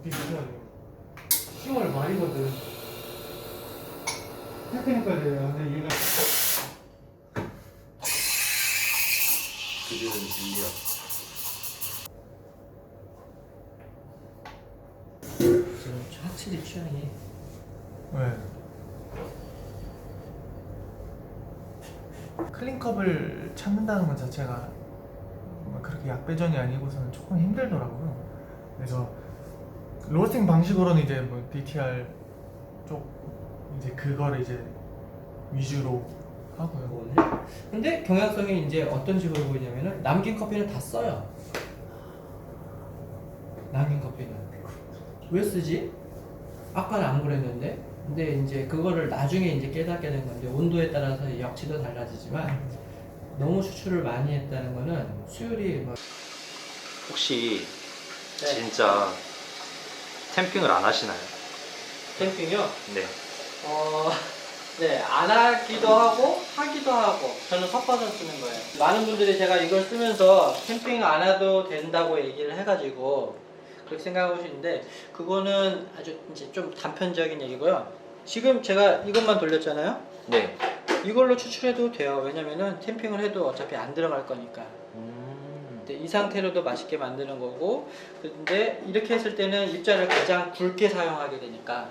비슷하네요. 10월 말이거든. 테크니컬이에요. 근데 얘가 그들은 진리야. 지금 확실히 취향이 네. 클린컵을 찾는다는 것 자체가 뭐 그렇게 약배전이 아니고서는 조금 힘들더라고요. 그래서 로스팅 방식으로는 이제 뭐 DTR 쪽 이제 그거를 이제 위주로 하고요. 오늘. 근데 경향성이 이제 어떤 식으로 보이냐면은 남긴 커피는 다 써요. 남긴 커피는 왜 쓰지? 아까는 안 그랬는데. 근데 이제 그거를 나중에 이제 깨닫게 된 건데 온도에 따라서 역치도 달라지지만 너무 추출을 많이 했다는 거는 수율이 뭐 혹시 네. 진짜 캠핑을 안 하시나요? 캠핑이요? 네. 네, 안 하기도 하고 하기도 하고 저는 섞어서 쓰는 거예요. 많은 분들이 제가 이걸 쓰면서 캠핑 안 해도 된다고 얘기를 해가지고 그렇게 생각하시는데 그거는 아주 이제 좀 단편적인 얘기고요. 지금 제가 이것만 돌렸잖아요. 네. 이걸로 추출해도 돼요. 왜냐면은 캠핑을 해도 어차피 안 들어갈 거니까. 근데 이 상태로도 맛있게 만드는 거고, 근데 이렇게 했을 때는 입자를 가장 굵게 사용하게 되니까.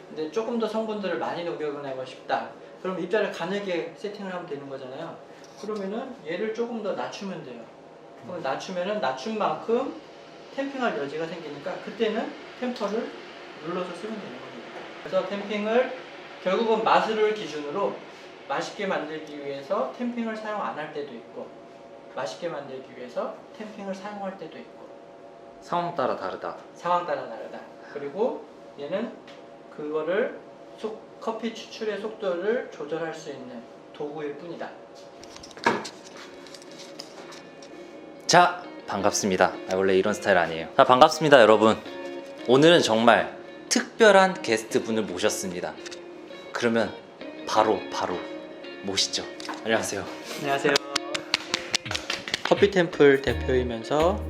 근데 조금 더 성분들을 많이 녹여내고 싶다. 그럼 입자를 가늘게 세팅을 하면 되는 거잖아요. 그러면은 얘를 조금 더 낮추면 돼요. 그럼 낮추면은 낮춘 만큼 템핑할 여지가 생기니까 그때는 템퍼를 눌러서 쓰면 되는 겁니다. 그래서 템핑을 결국은 맛을 기준으로 맛있게 만들기 위해서 템핑을 사용 안 할 때도 있고 맛있게 만들기 위해서 템핑을 사용할 때도 있고 상황 따라 다르다. 상황 따라 다르다. 그리고 얘는 그거를 커피 추출의 속도를 조절할 수 있는 도구일 뿐이다. 자, 반갑습니다. 원래 이런 스타일 아니에요. 자, 반갑습니다, 여러분. 오늘은 정말 특별한 게스트분을 모셨습니다. 그러면 바로 모시죠. 안녕하세요. 안녕하세요. 커피템플 대표이면서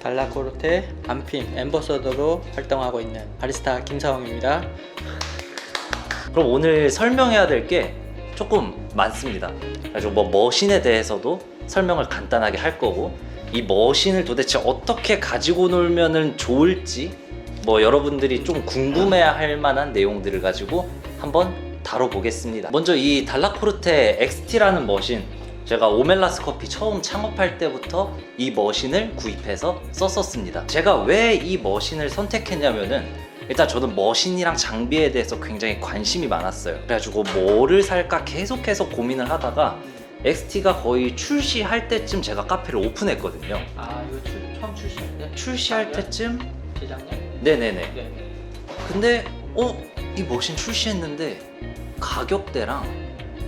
달라코르테 안핀 앰버서더로 활동하고 있는 바리스타 김사홍입니다. 그럼 오늘 설명해야 될 게 조금 많습니다. 그래서 뭐 머신에 대해서도 설명을 간단하게 할 거고, 이 머신을 도대체 어떻게 가지고 놀면은 좋을지 뭐 여러분들이 좀 궁금해야 할 만한 내용들을 가지고 한번 다뤄보겠습니다. 먼저 이 달라코르테 XT라는 머신, 제가 오멜라스 커피 처음 창업할 때부터 이 머신을 구입해서 썼었습니다. 제가 왜 이 머신을 선택했냐면은 일단 저는 머신이랑 장비에 대해서 굉장히 관심이 많았어요. 그래가지고 뭐를 살까 계속해서 고민을 하다가 XT가 거의 출시할 때쯤 제가 카페를 오픈했거든요. 아 이거 처음 출시할 때? 출시할 때쯤? 재작년? 네네네. 네. 근데 이 머신 출시했는데 가격대랑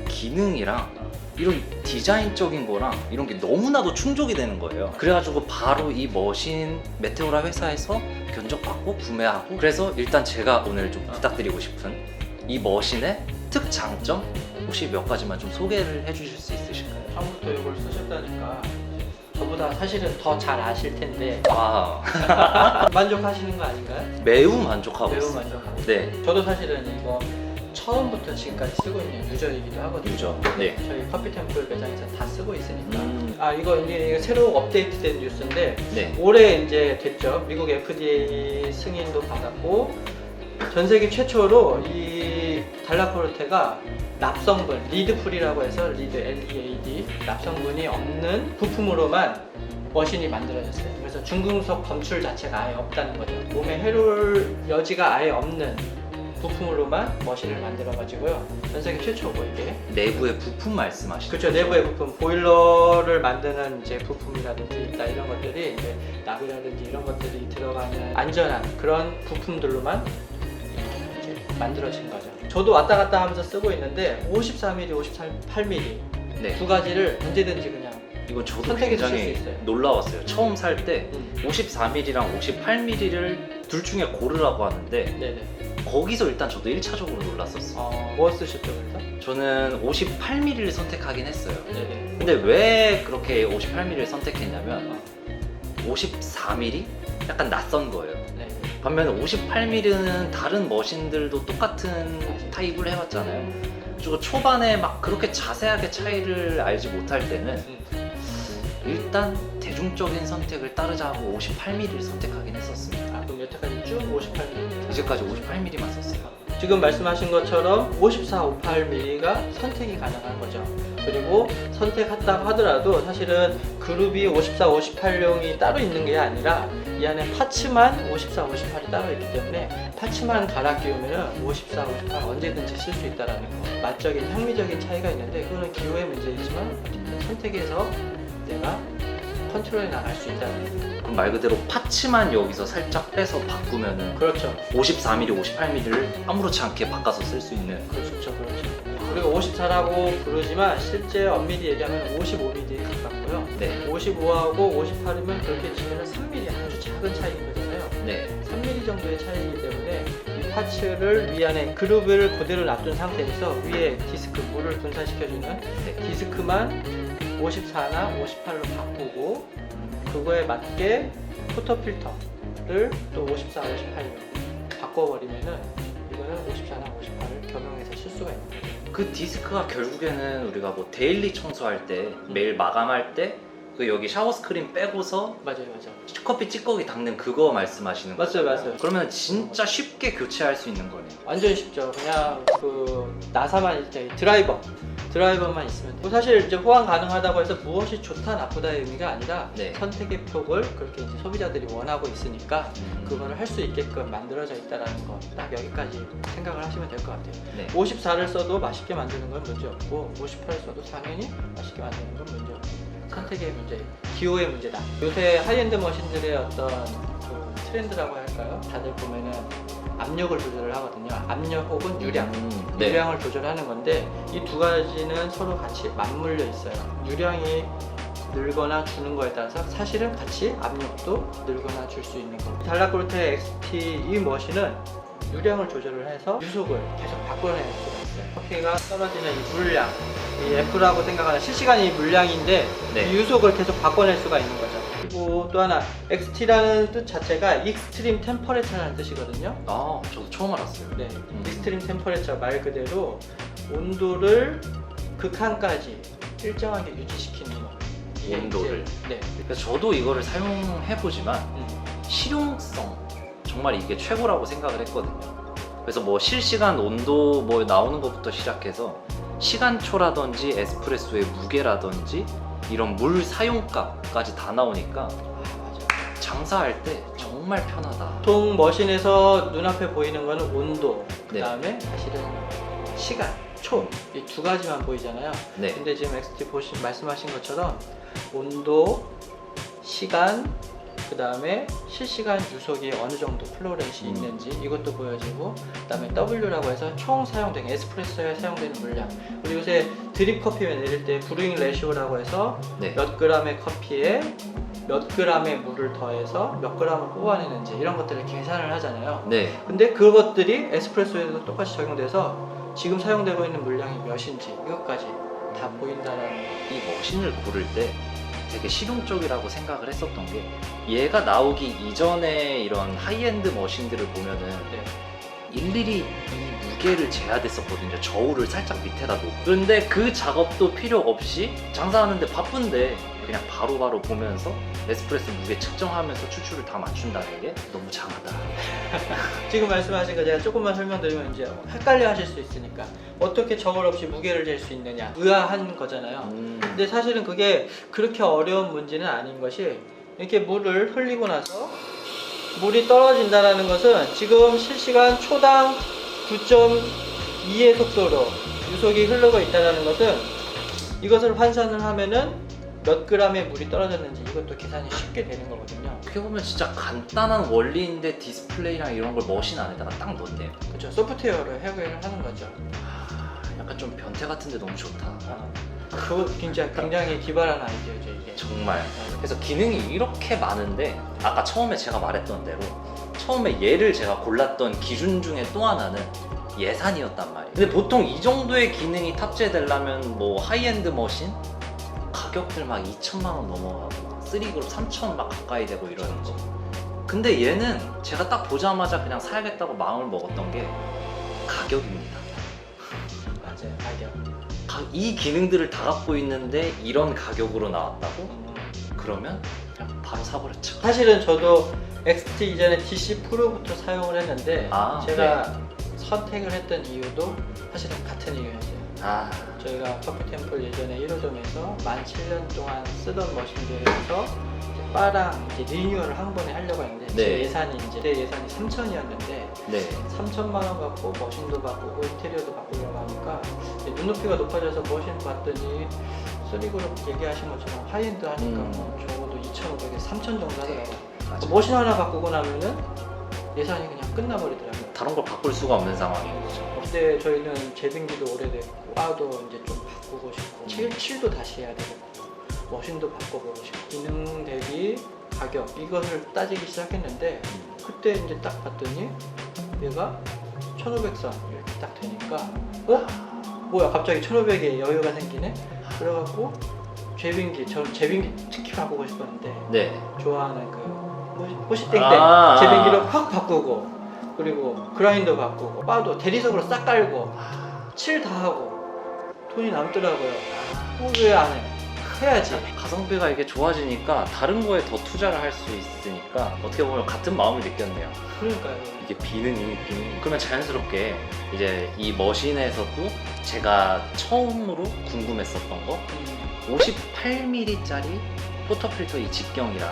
기능이랑 이런 디자인적인 거랑 이런 게 너무나도 충족이 되는 거예요. 그래가지고 바로 이 머신 메테오라 회사에서 견적받고 구매하고, 그래서 일단 제가 오늘 좀 부탁드리고 싶은 이 머신의 특장점 혹시 몇 가지만 좀 소개를 해주실 수 있으실까요? 처음부터 이걸 쓰셨다니까 저보다 사실은 더 잘 아실 텐데 만족하시는 거 아닌가요? 매우 만족하고 매우 있습니다. 만족하고 네, 저도 사실은 이거 처음부터 지금까지 쓰고 있는 유저이기도 하거든요. 유저. 네. 저희 커피템플 매장에서 다 쓰고 있으니까. 아, 이거 이게 새로 업데이트된 뉴스인데 네. 올해 이제 됐죠. 미국 FDA 승인도 받았고 전 세계 최초로 이 달라코르테가 납성분, 리드풀이라고 해서 리드 LEAD 납성분이 없는 부품으로만 머신이 만들어졌어요. 그래서 중금속 검출 자체가 아예 없다는 거죠. 몸에 해로울 여지가 아예 없는 부품으로만 머신을 만들어가지고요. 전 세계 최초고 이게. 내부의 부품 말씀하시죠? 그렇죠. 내부의 부품, 보일러를 만드는 이제 부품이라든지 이런 것들이 이제 납이라든지 이런 것들이 들어가는 안전한 그런 부품들로만 이제 만들어진 거죠. 저도 왔다 갔다 하면서 쓰고 있는데 54mm, 58mm 네. 두 가지를 언제든지 그냥 이건 저도 선택해서 쓸수 굉장히 있어요. 놀라웠어요. 처음 살 때 음. 54mm랑 58mm를 둘 중에 고르라고 하는데 네네. 거기서 일단 저도 1차적으로 놀랐었어요. 뭐 쓰셨죠 그래서? 저는 58mm를 선택하긴 했어요. 네네. 근데 왜 그렇게 58mm를 선택했냐면 54mm? 약간 낯선 거예요. 네. 반면에 58mm는 다른 머신들도 똑같은 타입을 해봤잖아요. 그리고 초반에 막 그렇게 자세하게 차이를 알지 못할 때는 일단 대중적인 선택을 따르자고 58mm를 선택하긴 했었습니다. 아, 그럼 여태까지 쭉 58mm. 이제까지 58mm만 썼어요. 지금 말씀하신 것처럼 54, 58mm가 선택이 가능한 거죠. 그리고 선택했다고 하더라도 사실은 그룹이 54, 58용이 따로 있는 게 아니라 이 안에 파츠만 54, 58이 따로 있기 때문에 파츠만 갈아 끼우면 54, 58 언제든지 쓸 수 있다는 거. 맛적인, 향미적인 차이가 있는데 그거는 기호의 문제이지만 어쨌든 선택해서 내가 컨트롤해 나갈 수 있다는 거. 그럼 말 그대로 파츠만 여기서 살짝 빼서 바꾸면은 그렇죠. 54mm, 58mm를 아무렇지 않게 바꿔서 쓸 수 있는. 그렇죠. 그리고 54라고 부르지만 실제 엄밀히 얘기하면 55mm에 가깝고요. 네. 55하고 58이면 그렇게 치면 3mm 아주 작은 차이인 거잖아요. 네. 3mm 정도의 차이이기 때문에 이 파츠를 위 안에 그룹을 그대로 놔둔 상태에서 위에 디스크 물을 분산시켜주는 네. 디스크만 54나 58로 바꾸고 그거에 맞게 포터 필터를 또 54, 58로 바꿔버리면은 이거는 54나 58을 겸용해서 쓸 수가 있는 거예요. 그 디스크가 결국에는 우리가 뭐 데일리 청소할 때 매일 마감할 때 그 여기 샤워 스크린 빼고서 맞아요. 커피 찌꺼기 닦는 그거 말씀하시는 거죠? 맞아요. 그러면 진짜 쉽게 교체할 수 있는 거네요. 완전 쉽죠. 그냥 그 나사만 이제 드라이버만 있으면 돼요. 사실 이제 호환 가능하다고 해서 무엇이 좋다 나쁘다의 의미가 아니라 네. 선택의 폭을 그렇게 이제 소비자들이 원하고 있으니까 그거를 할 수 있게끔 만들어져 있다라는 거 딱 여기까지 생각을 하시면 될 것 같아요. 네. 54를 써도 맛있게 만드는 건 문제 없고 58을 써도 당연히 맛있게 만드는 건 문제 없고 선택의 문제, 기호의 문제다. 요새 하이엔드 머신들의 어떤 그 트렌드라고 할까요? 다들 보면은 압력을 조절을 하거든요. 압력 혹은 유량. 네. 유량을 조절하는 건데 이 두 가지는 서로 같이 맞물려 있어요. 유량이 늘거나 주는 거에 따라서 사실은 같이 압력도 늘거나 줄 수 있는 거고 달라크로테 XT 이 머신은 유량을 조절을 해서 유속을 계속 바꿔낼 수가 있어요. 커피가 떨어지는 이 물량, 이 F라고 생각하는 실시간 이 물량인데 네. 이 유속을 계속 바꿔낼 수가 있는 거죠. 그리고 또 하나 XT라는 뜻 자체가 익스트림 템퍼레처라는 뜻이거든요. 아, 저도 처음 알았어요. 네, 익스트림 템퍼레처 말 그대로 온도를 극한까지 일정하게 유지시키는 거. 이게 온도를? 이제, 네. 그래서 저도 이거를 사용해보지만 실용성 정말 이게 최고라고 생각을 했거든요. 그래서 뭐 실시간 온도 뭐 나오는 것부터 시작해서 시간초라든지 에스프레소의 무게라든지 이런 물 사용값까지 다 나오니까 장사할 때 정말 편하다. 보통 머신에서 눈앞에 보이는 거는 온도, 그 네. 다음에 사실은 시간, 초, 이 두 가지만 보이잖아요. 네. 근데 지금 XT 말씀하신 것처럼 온도, 시간, 그 다음에 실시간 유속이 어느 정도 플로렛이 있는지 이것도 보여지고, 그 다음에 W라고 해서 총 사용된 에스프레소에 사용되는 물량, 그리고 요새 드립 커피 내릴 때 브루잉 레시오라고 해서 네. 몇 그램의 커피에 몇 그램의 물을 더해서 몇 그램을 뽑아내는지 이런 것들을 계산을 하잖아요. 네. 근데 그것들이 에스프레소에도 똑같이 적용돼서 지금 사용되고 있는 물량이 몇인지 이것까지 다 보인다는 이 머신을 고를 때 되게 실용적이라고 생각을 했었던 게 얘가 나오기 이전에 이런 하이엔드 머신들을 보면은 네. 일일이 이 무게를 재야됐었거든요. 저울을 살짝 밑에다 놓고. 그런데 그 작업도 필요 없이 장사하는데 바쁜데 그냥 바로바로 보면서 에스프레소 무게 측정하면서 추출을 다 맞춘다는 게 너무 장하다. 지금 말씀하신 거 제가 조금만 설명드리면 이제 헷갈려 하실 수 있으니까 어떻게 저울 없이 무게를 잴 수 있느냐 의아한 거잖아요. 근데 사실은 그게 그렇게 어려운 문제는 아닌 것이, 이렇게 물을 흘리고 나서 물이 떨어진다는 것은 지금 실시간 초당 9.2의 속도로 유속이 흐르고 있다는 것은 이것을 환산을 하면은 몇 그램의 물이 떨어졌는지 이것도 계산이 쉽게 되는 거거든요. 어떻게 보면 진짜 간단한 원리인데 디스플레이랑 이런 걸 머신 안에다가 딱 넣었네요. 그렇죠. 소프트웨어로 해결을 하는 거죠. 약간 좀 변태 같은데 너무 좋다. 그거 굉장히 기발한 아이디어죠 이게. 정말. 그래서 기능이 이렇게 많은데 아까 처음에 제가 말했던 대로 처음에 얘를 제가 골랐던 기준 중에 또 하나는 예산이었단 말이에요. 근데 보통 이 정도의 기능이 탑재되려면 뭐 하이엔드 머신 가격들 막 2천만 원 넘어가고 3그룹 3천 막 가까이 되고 이러는 거. 근데 얘는 제가 딱 보자마자 그냥 사야겠다고 마음을 먹었던 게 가격입니다. 맞아요. 가격. 이 기능들을 다 갖고 있는데 이런 가격으로 나왔다고? 그러면 그냥 바로 사버렸죠. 사실은 저도 XT 이전에 DC 프로부터 사용을 했는데 아, 제가 선택을 했던 이유도 사실은 같은 이유였어요. 아, 저희가 커피템플 예전에 1호점에서 17년 동안 쓰던 머신들에서 바랑 이제 리뉴얼을 한 번에 하려고 했는데 제 네. 예산이 이제 내 예산이 3천이었는데 네. 3천만 원 갖고 머신도 바꾸고 인테리어도 바꾸려고 하니까 이제 눈높이가 높아져서 머신 봤더니 3그룹 얘기하신 것처럼 하이엔드 하니까 뭐 적어도 2,500에서 3천 정도 하더라고요. 맞아. 머신 하나 바꾸고 나면은 예산이 그냥 끝나버리더라고요. 다른 걸 바꿀 수가 없는 상황인 거죠. 근데 저희는 제빙기도 오래됐고 바도 이제 좀 바꾸고 싶고 칠도 다시 해야 되고 머신도 바꿔보고 싶고 기능 대비 가격 이것을 따지기 시작했는데 그때 이제 딱 봤더니 얘가 1500선 이렇게 딱 되니까 뭐야 갑자기 1500에 여유가 생기네? 그래갖고 제빙기 전 제빙기 특히 바꾸고 싶었는데 네. 좋아하는 그 호시땡땡 아, 제빙기로 확 바꾸고 그리고 그라인더 바꾸고 바도 대리석으로 싹 깔고 칠 다 하고 돈이 남더라고요. 왜 안 해? 해야지. 가성비가 이게 좋아지니까 다른 거에 더 투자를 할 수 있으니까 어떻게 보면 같은 마음을 느꼈네요. 그러니까요. 이게 비능이. 그러면 자연스럽게 이제 이 머신에서도 제가 처음으로 궁금했었던 거 58mm짜리 포터필터 이 직경이랑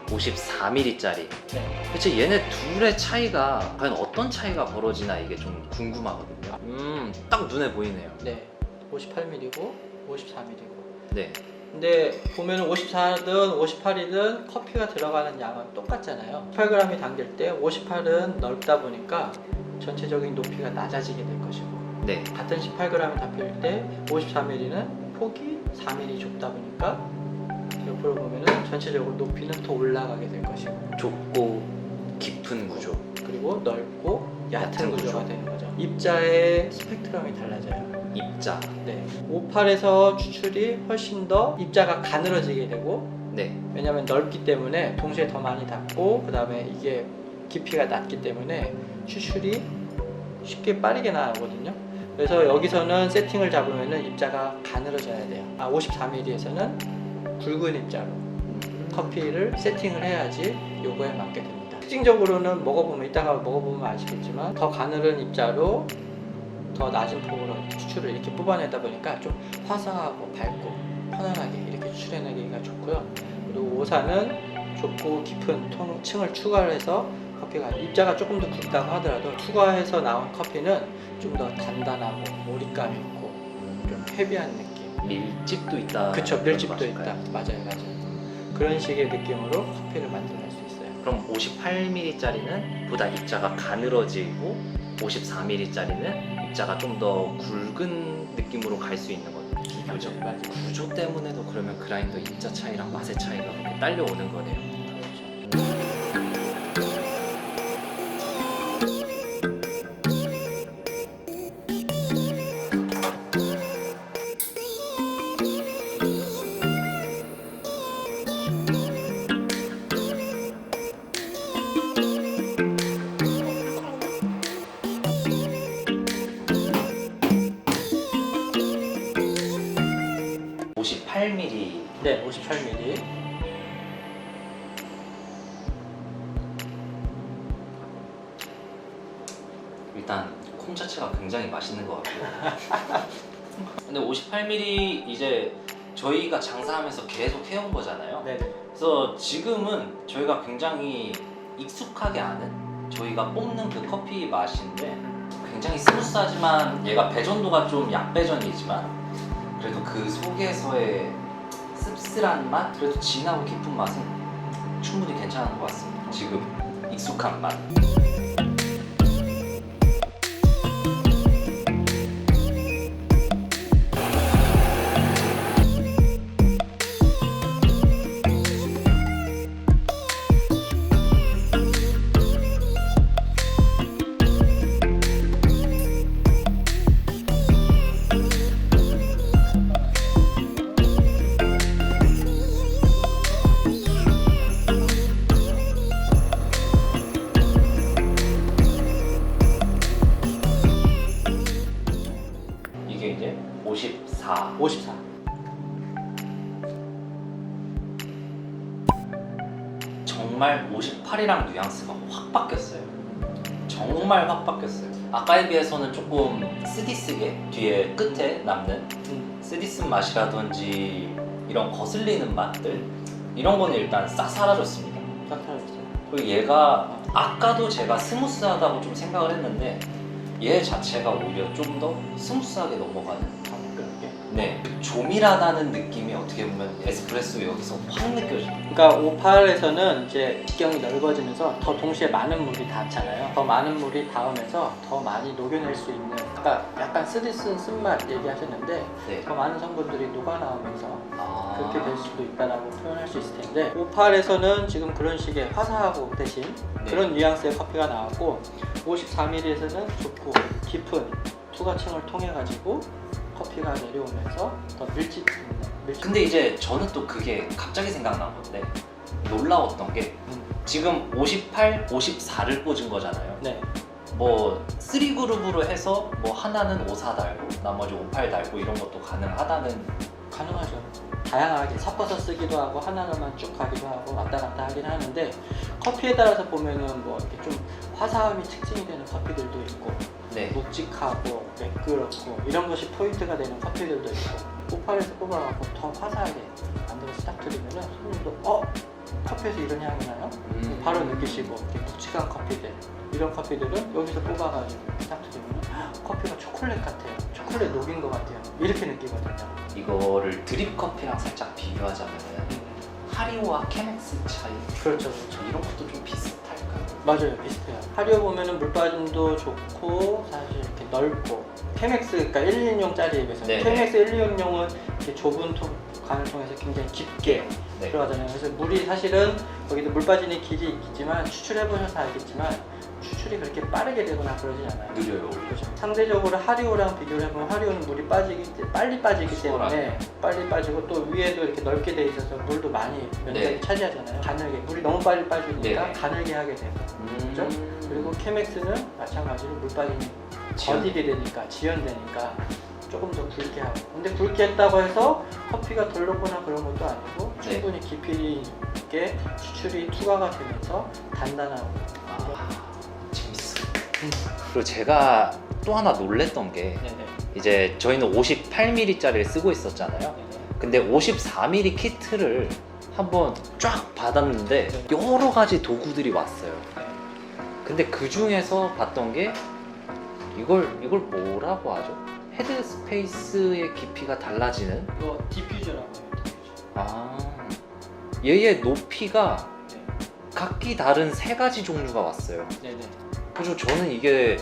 54mm짜리 네. 대체 얘네 둘의 차이가 과연 어떤 차이가 벌어지나 이게 좀 궁금하거든요. 딱 눈에 보이네요. 네. 58mm고 54mm고. 네. 근데 보면은 54든 58이든 커피가 들어가는 양은 똑같잖아요. 18g이 담길 때 58은 넓다 보니까 전체적인 높이가 낮아지게 될 것이고 네. 같은 18g이 담길 때 54mm는 폭이 4mm 좁다 보니까 옆으로 보면은 전체적으로 높이는 더 올라가게 될 것이고 좁고 깊은 구조. 그리고 넓고 얕은 얕은 구조가 구조. 되는 거죠. 입자의 스펙트럼이 달라져요. 입자. 네. 58에서 추출이 훨씬 더 입자가 가늘어지게 되고 네. 왜냐하면 넓기 때문에 동시에 더 많이 닿고 그 다음에 이게 깊이가 낮기 때문에 추출이 쉽게 빠르게 나오거든요. 그래서 여기서는 세팅을 잡으면 입자가 가늘어져야 돼요. 54mm에서는 굵은 입자로 커피를 세팅을 해야지 요거에 맞게 됩니다. 특징적으로는 먹어보면 이따가 먹어보면 아시겠지만 더 가늘은 입자로 더 낮은 폭으로 추출을 이렇게 뽑아내다 보니까 좀 화사하고 밝고 편안하게 이렇게 추출해내기가 좋고요. 그리고 오사는 좁고 깊은 층을 추가를 해서 커피가 입자가 조금 더 굵다고 하더라도 추가해서 나온 커피는 좀 더 단단하고 몰입감 있고 좀 헤비한 느낌. 밀집도 있다. 그쵸, 밀집도 있다. 맞을까요? 맞아요. 그런 식의 느낌으로 커피를 만들어낼 수 있어요. 그럼 58mm짜리는 보다 입자가 가늘어지고 54mm짜리는 입자가 좀 더 굵은 느낌으로 갈 수 있는 거죠. 기교죠. 맞아요. 구조 때문에도 그러면 그라인더 입자 차이랑 맛의 차이가 그렇게 딸려오는 거네요. 그렇죠. 네, 58mm. 일단 콩 자체가 굉장히 맛있는 것 같고요. 근데 58mm 이제 저희가 장사하면서 계속 해온 거잖아요. 네. 그래서 지금은 저희가 굉장히 익숙하게 아는 저희가 뽑는 그 커피 맛인데 굉장히 스무스하지만 얘가 배전도가 좀 약배전이지만 그래도 그 속에서의 씁쓸한 맛 그래도 진하고 깊은 맛은 충분히 괜찮은 것 같습니다. 지금 익숙한 맛. 정말 58이랑 뉘앙스가 확 바뀌었어요. 정말 확 바뀌었어요. 아까에 비해서는 조금 쓰디쓰게 뒤에 끝에 남는 쓰디쓴 맛이라든지 이런 거슬리는 맛들 이런 거는 일단 싹 사라졌습니다. 딱 사라졌어요. 그리고 얘가 아까도 제가 스무스하다고 좀 생각을 했는데 얘 자체가 오히려 좀 더 스무스하게 넘어가는 그렇게. 네, 조밀하다는 느낌이 어떻게 보면 에스프레소 여기서 확 느껴져요. 그러니까 58에서는 이제 기경이 넓어지면서 더 동시에 많은 물이 닿잖아요. 더 많은 물이 닿으면서 더 많이 녹여낼 수 있는, 아까 약간 쓰디쓴 쓴맛 얘기하셨는데 네. 더 많은 성분들이 녹아나오면서 아... 그렇게 될 수도 있다라고 표현할 수 있을 텐데 58에서는 지금 그런 식의 화사하고 대신 네. 그런 뉘앙스의 커피가 나왔고 54ml에서는 좋고 깊은 투과층을 통해 가지고 커피가 내려오면서 더 밀집 있는 근데 이제 저는 또 그게 갑자기 생각난 건데 놀라웠던 게 지금 58, 54를 꽂은 거잖아요. 네. 뭐 3그룹으로 해서 뭐 하나는 54 달고 나머지 58 달고 이런 것도 가능하다는. 가능하죠. 다양하게 섞어서 쓰기도 하고 하나만 쭉 가기도 하고 왔다 갔다 하긴 하는데 커피에 따라서 보면은 뭐 이렇게 좀 화사함이 특징이 되는 커피들도 있고 네. 묵직하고 매끄럽고 이런 것이 포인트가 되는 커피들도 있고 58에서 뽑아갖고 더 화사하게 만들어서 딱 드리면은 손님도 커피에서 이런 향이 나요? 바로 느끼시고 이렇게 묵직한 커피들 이런 커피들은 여기서 뽑아가지고 딱 드리면 커피가 초콜릿 같아요. 초콜릿 녹인 것 같아요. 이렇게 느끼거든요. 이거를 드립 커피랑 살짝 비교하자면 하리오와 케맥스 차이 그렇죠. 이런 것도 좀 비슷할까요? 맞아요. 비슷해요. 하리오 보면은 물빠짐도 좋고 사실 이렇게 넓고 케맥스 그러니까 1인용짜리에 비해서 네네. 케맥스 1인용은 이렇게 좁은 간을 통해서 굉장히 깊게 네. 들어가잖아요. 그래서 물이 사실은 거기도 물 빠지는 길이 있지만 추출해보셔서 알겠지만 추출이 그렇게 빠르게 되거나 그러지 않아요. 느려요. 그렇죠. 상대적으로 하리오랑 비교를 해보면 하리오는 물이 빨리 빠지기 때문에 빨리 빠지고 또 위에도 이렇게 넓게 돼 있어서 물도 많이 면적이 네. 차지하잖아요. 가늘게 물이 너무 빨리 빠지니까 네. 가늘게 하게 되고 그렇죠? 그리고 케맥스는 마찬가지로 물 빠짐이 지연. 더디게 되니까 지연되니까 조금 더 굵게 하고 근데 굵게 했다고 해서 커피가 덜 녹거나 그런 것도 아니고 네. 충분히 깊이 있게 추출이 투과가 되면서 단단하고 재밌어. 그리고 제가 또 하나 놀랬던 게 네네. 이제 저희는 58ml짜리를 쓰고 있었잖아요. 네네. 근데 54ml 키트를 한번 쫙 받았는데 네. 여러 가지 도구들이 왔어요. 네. 근데 그 중에서 봤던 게 이걸 뭐라고 하죠? 헤드 스페이스의 깊이가 달라지는. 이거 디퓨저라고 해요. 디퓨저. 아, 얘의 높이가 네. 각기 다른 세 가지 종류가 왔어요. 네네. 그래서 저는 이게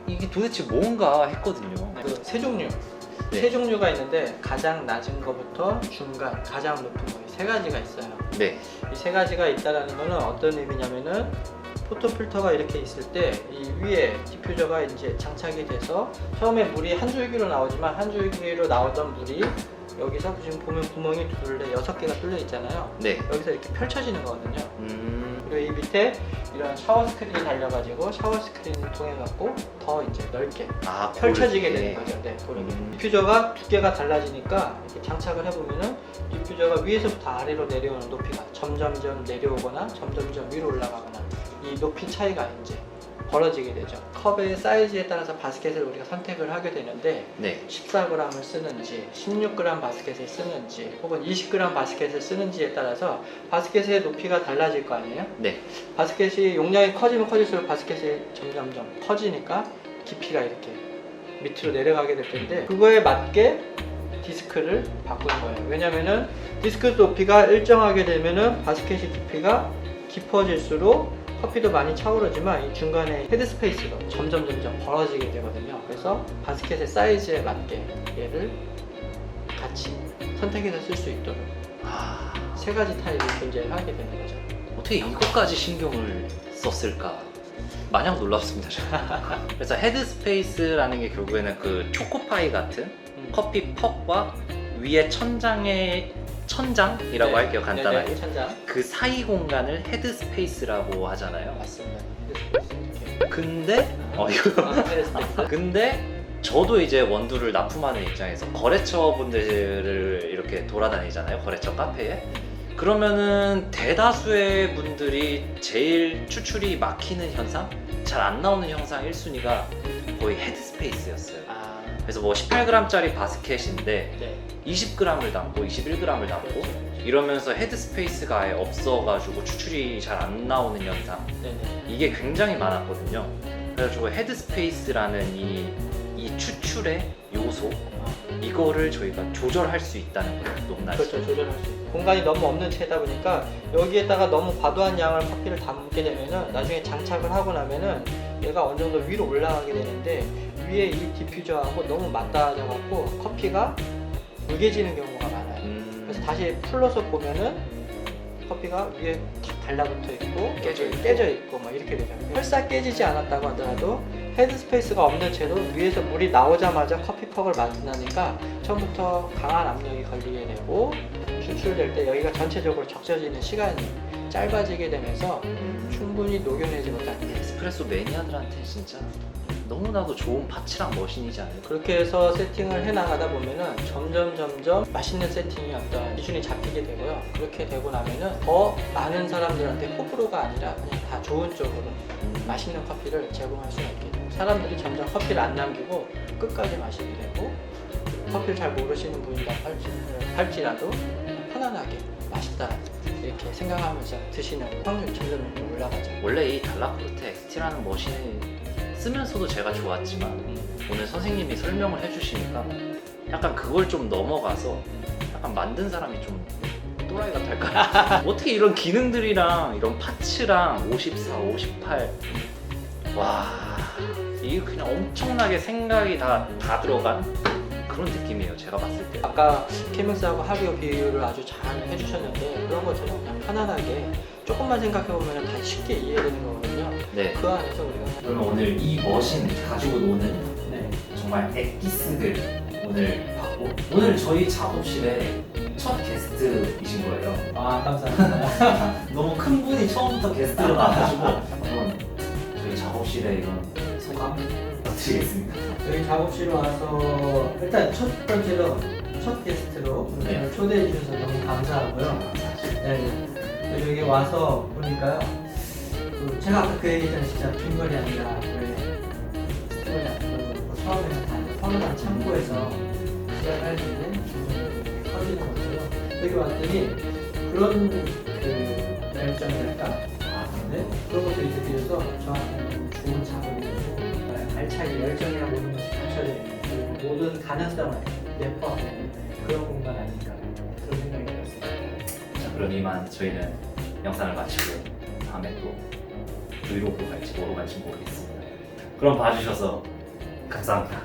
이게 도대체 뭔가 했거든요. 그 세 종류. 네. 세 종류가 있는데 가장 낮은 거부터 중간, 가장 높은 거 이 세 가지가 있어요. 네. 이 세 가지가 있다라는 거는 어떤 의미냐면은 포토 필터가 이렇게 있을 때 이 위에 디퓨저가 이제 장착이 돼서 처음에 물이 한 줄기로 나오지만 한 줄기로 나오던 물이 여기서 지금 보면 구멍이 둘레 6개가 뚫려 있잖아요. 네. 여기서 이렇게 펼쳐지는 거거든요. 음. 그리고 이 밑에 이런 샤워 스크린이 달려가지고 샤워 스크린을 통해 갖고 더 이제 넓게 아, 펼쳐지게 그렇게. 되는 거죠. 네, 그렇게. 디퓨저 디퓨저가 두께가 달라지니까 이렇게 장착을 해보면은 디퓨저가 위에서부터 아래로 내려오는 높이가 점점점 내려오거나 점점점 위로 올라가거나 이 높이 차이가 이제 벌어지게 되죠. 컵의 사이즈에 따라서 바스켓을 우리가 선택을 하게 되는데 네. 14g을 쓰는지 16g 바스켓을 쓰는지 혹은 20g 바스켓을 쓰는지에 따라서 바스켓의 높이가 달라질 거 아니에요? 네. 바스켓이 용량이 커지면 커질수록 바스켓이 점점점 커지니까 깊이가 이렇게 밑으로 내려가게 될 텐데 그거에 맞게 디스크를 바꾸는 거예요. 왜냐면은 디스크 높이가 일정하게 되면은 바스켓의 깊이가 깊어질수록 커피도 많이 차오르지만 이 중간에 헤드 스페이스도 점점 벌어지게 되거든요. 그래서 바스켓의 사이즈에 맞게 얘를 같이 선택해서 쓸 수 있도록 아, 세 가지 타입이 존재하게 되는 거죠. 어떻게 이것까지 신경을 썼을까? 마냥 놀랍습니다. 저는. 그래서 헤드 스페이스라는 게 결국에는 그 초코파이 같은 커피 퍽과 위에 천장이라고 네. 할게요, 간단하게. 네네, 천장. 그 사이 공간을 헤드 스페이스라고 하잖아요. 맞습니다. 헤드 스페이스 이렇게. 근데 이거 헤드 스페이스. 근데 저도 이제 원두를 납품하는 입장에서 거래처 분들을 이렇게 돌아다니잖아요. 거래처 카페에. 그러면은 대다수의 분들이 제일 추출이 막히는 현상, 잘 안 나오는 현상 1순위가 거의 헤드스페이스였어요. 아, 그래서 뭐 18g짜리 바스켓인데 네. 20g을 담고 21g을 담고 이러면서 헤드스페이스가 아예 없어가지고 추출이 잘 안 나오는 현상, 네네. 이게 굉장히 많았거든요. 그래가지고 헤드스페이스라는 이 추출의 요소, 이거를 저희가 조절할 수 있다는 거예요. 높낮이. 그렇죠. 조절할 수 있고. 공간이 너무 없는 채다 보니까 여기에다가 너무 과도한 양을 커피를 담게 되면은 나중에 장착을 하고 나면은 얘가 어느 정도 위로 올라가게 되는데 위에 이 디퓨저하고 너무 맞닿아 갖고 커피가 무게지는 경우가 많아요. 그래서 다시 풀러서 보면은 커피가 위에 탁 달라붙어 있고 깨져 있고 막 이렇게 되죠. 설사 깨지지 않았다고 하더라도 헤드스페이스가 없는 채로 위에서 물이 나오자마자 커피퍽을 만나니까 처음부터 강한 압력이 걸리게 되고 추출될 때 여기가 전체적으로 적셔지는 시간이 짧아지게 되면서 충분히 녹여내지 못하는. 에스프레소 매니아들한테 진짜 너무나도 좋은 파츠랑 머신이지 않을까. 그렇게 해서 세팅을 해 나가다 보면은 점점 맛있는 세팅이 어떤 기준이 잡히게 되고요. 그렇게 되고 나면은 더 많은 사람들한테 호불호가 아니라 그냥 다 좋은 쪽으로 맛있는 커피를 제공할 수가 있게 돼요. 사람들이 점점 커피를 안 남기고 끝까지 마시게 되고 커피를 잘 모르시는 분이다 할지라도 편안하게 맛있다 이렇게 생각하면서 드시는 확률이 점점 올라가죠. 원래 이 달라크루테 XT라는 머신을 쓰면서도 제가 좋았지만 오늘 선생님이 설명을 해주시니까 약간 그걸 좀 넘어가서 약간 만든 사람이 좀 또라이 같달까? 어떻게 이런 기능들이랑 이런 파츠랑 54, 58 와, 이게 그냥 엄청나게 생각이 다 들어간 그런 느낌이에요. 제가 봤을 때. 아까 케믹스하고 하리오 비유를 아주 잘 해주셨는데 그런 것처럼 그냥 편안하게 조금만 생각해보면 다 쉽게 이해되는 거거든요. 네. 그 안에서 우리가 그러면 오늘 이 머신 가지고 노는 네. 정말 엑기스들 오늘 봤고, 오늘 저희 작업실에 첫 게스트이신 거예요. 아 감사합니다. 너무 큰 분이 처음부터 게스트로 나와가지고 한번 저희 작업실에 이런 소감 부탁드리겠습니다. 여기 작업실에 와서 일단 첫 번째로 첫 게스트로 네. 오늘 초대해 주셔서 너무 감사하고요. 네. 그리고 여기 와서 보니까요. 제가 아까 그 얘기했잖아요. 진짜 빈거리 아니라 스토리 아니고 처음에는 다 서늘한 창고에서 시작할 때는 커지는 것처럼 여기 왔더니 그런 그 열정이랄까 네? 그런 것들이 느껴져서 저한테는 좋은 작업이 되고 알차게 열정이라고 하는 것이 갖춰져 있는 그리고 모든 가능성을 내포하는 그런 공간 아닐까 그런 생각이 들었습니다. 자, 그럼 이만 저희는 영상을 마치고 다음에 또 브이로그 갈지 뭐로 갈지 모르겠습니다. 그럼 봐주셔서 감사합니다.